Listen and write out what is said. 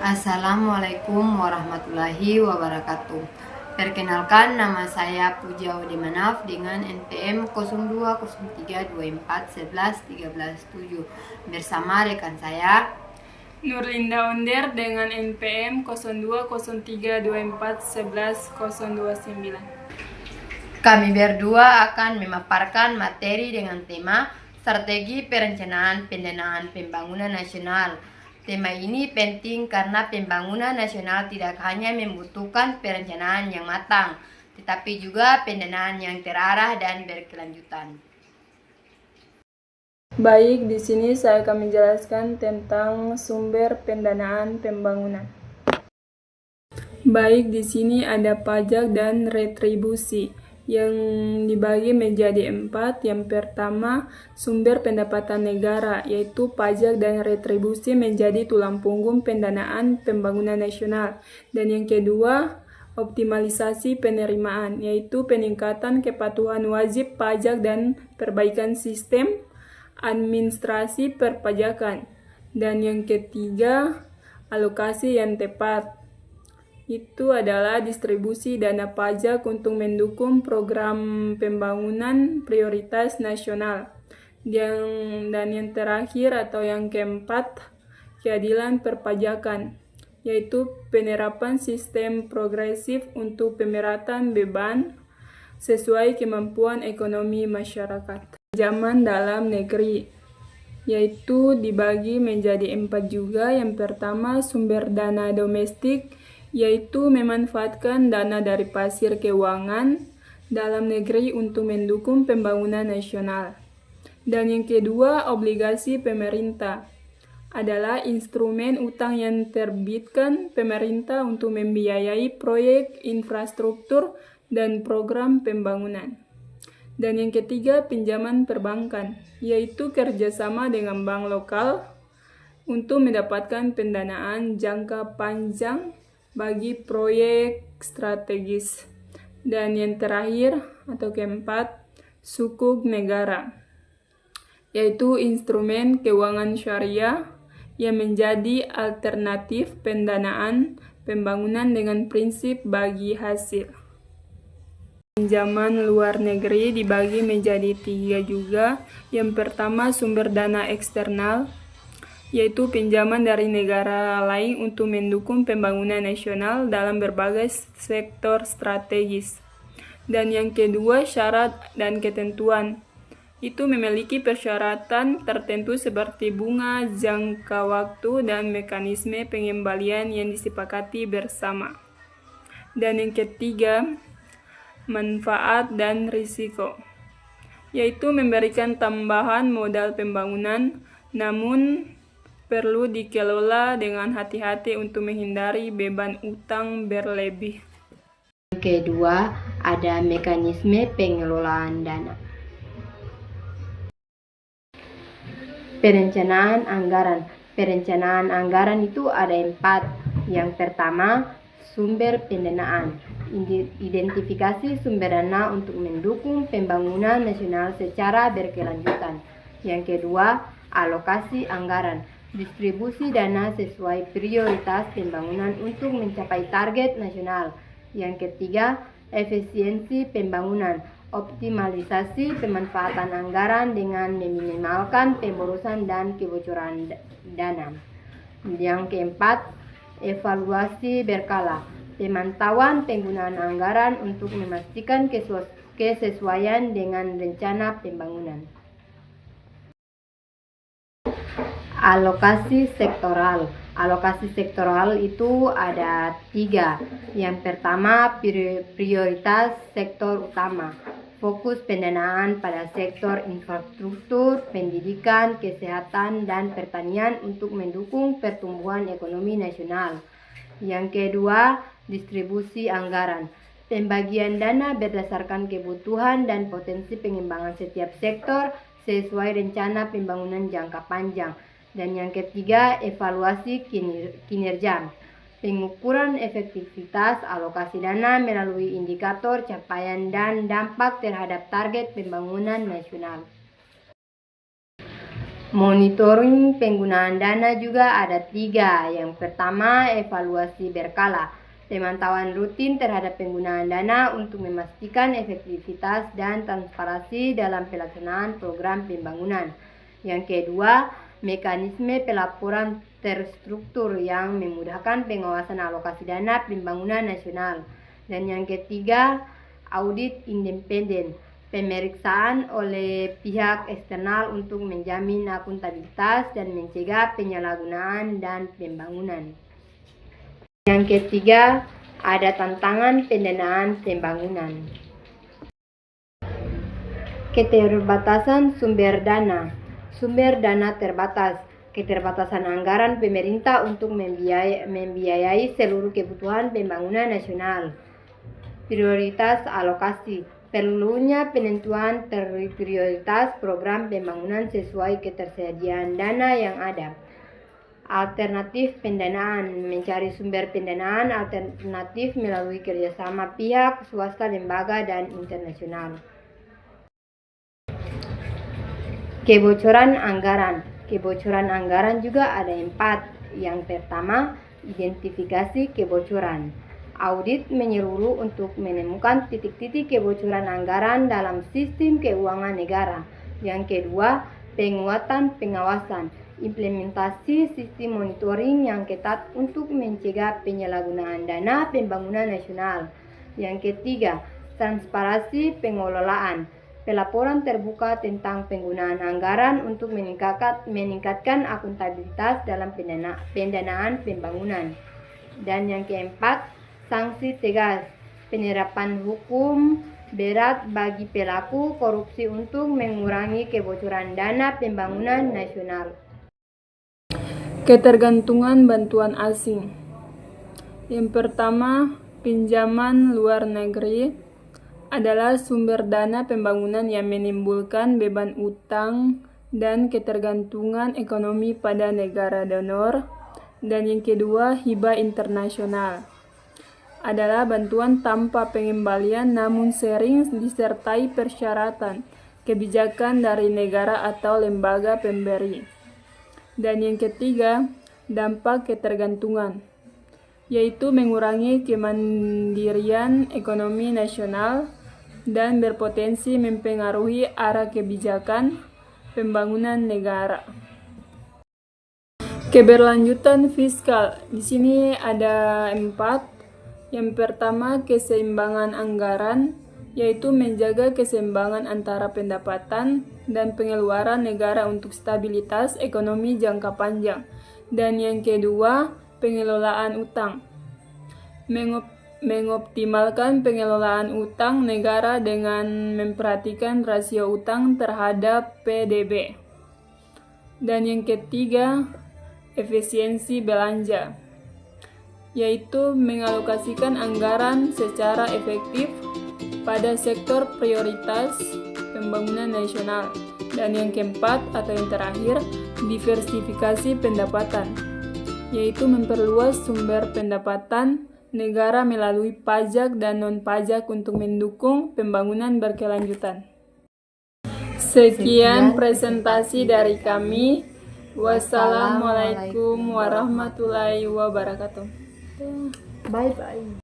Assalamualaikum warahmatullahi wabarakatuh. Perkenalkan, nama saya Puja Odimanaf dengan NPM 020324111317 bersama rekan saya Nurlinda Onder dengan NPM 020324111029. Kami berdua akan memaparkan materi dengan tema Strategi Perencanaan Pendanaan Pembangunan Nasional. Tema ini penting karena pembangunan nasional tidak hanya membutuhkan perencanaan yang matang, tetapi juga pendanaan yang terarah dan berkelanjutan. Baik, di sini saya akan menjelaskan tentang sumber pendanaan pembangunan. Baik, di sini ada pajak dan retribusi yang dibagi menjadi 4. Yang pertama, sumber pendapatan negara, yaitu pajak dan retribusi menjadi tulang punggung pendanaan pembangunan nasional. Dan yang kedua, optimalisasi penerimaan, yaitu peningkatan kepatuhan wajib pajak dan perbaikan sistem administrasi perpajakan. Dan yang ketiga, alokasi yang tepat, itu adalah distribusi dana pajak untuk mendukung program pembangunan prioritas nasional. Dan yang terakhir atau yang keempat, keadilan perpajakan, yaitu penerapan sistem progresif untuk pemerataan beban sesuai kemampuan ekonomi masyarakat. Pinjaman dalam negeri, yaitu dibagi menjadi 4 juga. Yang pertama, sumber dana domestik, yaitu memanfaatkan dana dari pasar keuangan dalam negeri untuk mendukung pembangunan nasional. Dan yang kedua, obligasi pemerintah, adalah instrumen utang yang terbitkan pemerintah untuk membiayai proyek infrastruktur dan program pembangunan. Dan yang ketiga, pinjaman perbankan, yaitu kerjasama dengan bank lokal untuk mendapatkan pendanaan jangka panjang bagi proyek strategis. Dan yang terakhir atau keempat, sukuk negara, yaitu instrumen keuangan syariah yang menjadi alternatif pendanaan pembangunan dengan prinsip bagi hasil. Pinjaman luar negeri dibagi menjadi 3 juga. Yang pertama, sumber dana eksternal, yaitu pinjaman dari negara lain untuk mendukung pembangunan nasional dalam berbagai sektor strategis. Dan yang kedua, syarat dan ketentuan, itu memiliki persyaratan tertentu seperti bunga, jangka waktu, dan mekanisme pengembalian yang disepakati bersama. Dan yang ketiga, manfaat dan risiko, yaitu memberikan tambahan modal pembangunan, namun perlu dikelola dengan hati-hati untuk menghindari beban utang berlebih. Yang kedua, ada mekanisme pengelolaan dana. Perencanaan anggaran. Perencanaan anggaran itu ada 4. Yang pertama, sumber pendanaan. Identifikasi sumber dana untuk mendukung pembangunan nasional secara berkelanjutan. Yang kedua, alokasi anggaran. Distribusi dana sesuai prioritas pembangunan untuk mencapai target nasional. Yang ketiga, efisiensi pembangunan. Optimalisasi pemanfaatan anggaran dengan meminimalkan pemborosan dan kebocoran dana. Yang keempat, evaluasi berkala. Pemantauan penggunaan anggaran untuk memastikan kesesuaian dengan rencana pembangunan. Alokasi sektoral. Alokasi sektoral itu ada 3. Yang pertama, prioritas sektor utama. Fokus pendanaan pada sektor infrastruktur, pendidikan, kesehatan, dan pertanian untuk mendukung pertumbuhan ekonomi nasional. Yang kedua, distribusi anggaran. Pembagian dana berdasarkan kebutuhan dan potensi pengembangan setiap sektor sesuai rencana pembangunan jangka panjang. Dan yang ketiga, evaluasi kinerja. Pengukuran efektivitas alokasi dana melalui indikator capaian dan dampak terhadap target pembangunan nasional. Monitoring penggunaan dana juga ada 3. Yang pertama, evaluasi berkala. Pemantauan rutin terhadap penggunaan dana untuk memastikan efektivitas dan transparansi dalam pelaksanaan program pembangunan. Yang kedua, mekanisme pelaporan terstruktur yang memudahkan pengawasan alokasi dana pembangunan nasional. Dan yang ketiga, audit independen. Pemeriksaan oleh pihak eksternal untuk menjamin akuntabilitas dan mencegah penyalahgunaan dan pembangunan. Yang ketiga, ada tantangan pendanaan pembangunan. Keterbatasan sumber dana. Sumber dana terbatas. Keterbatasan anggaran pemerintah untuk membiayai seluruh kebutuhan pembangunan nasional. Prioritas alokasi. Perlunya penentuan prioritas program pembangunan sesuai ketersediaan dana yang ada. Alternatif pendanaan. Mencari sumber pendanaan alternatif melalui kerjasama pihak swasta, lembaga, dan internasional. Kebocoran anggaran. Kebocoran anggaran juga ada 4. Yang pertama, identifikasi kebocoran. Audit menyeluruh untuk menemukan titik-titik kebocoran anggaran dalam sistem keuangan negara. Yang kedua, penguatan pengawasan. Implementasi sistem monitoring yang ketat untuk mencegah penyalahgunaan dana pembangunan nasional. Yang ketiga, transparansi pengelolaan. Pelaporan terbuka tentang penggunaan anggaran untuk meningkatkan akuntabilitas dalam pendanaan pembangunan. Dan yang keempat, sanksi tegas. Penerapan hukum berat bagi pelaku korupsi untuk mengurangi kebocoran dana pembangunan nasional. Ketergantungan bantuan asing. Yang pertama, pinjaman luar negeri adalah sumber dana pembangunan yang menimbulkan beban utang dan ketergantungan ekonomi pada negara donor. Dan yang kedua, hibah internasional adalah bantuan tanpa pengembalian namun sering disertai persyaratan kebijakan dari negara atau lembaga pemberi. Dan yang ketiga, dampak ketergantungan, yaitu mengurangi kemandirian ekonomi nasional dan berpotensi mempengaruhi arah kebijakan pembangunan negara. Keberlanjutan fiskal. Di sini ada 4. Yang pertama, keseimbangan anggaran, yaitu menjaga keseimbangan antara pendapatan dan pengeluaran negara untuk stabilitas ekonomi jangka panjang. Dan yang kedua, pengelolaan utang. Mengoptimalkan pengelolaan utang negara dengan memperhatikan rasio utang terhadap PDB. Dan yang ketiga, efisiensi belanja, yaitu mengalokasikan anggaran secara efektif pada sektor prioritas pembangunan nasional. Dan yang keempat atau yang terakhir, diversifikasi pendapatan, yaitu memperluas sumber pendapatan negara melalui pajak dan non-pajak untuk mendukung pembangunan berkelanjutan. Sekian presentasi dari kami. Wassalamualaikum warahmatullahi wabarakatuh. Bye-bye.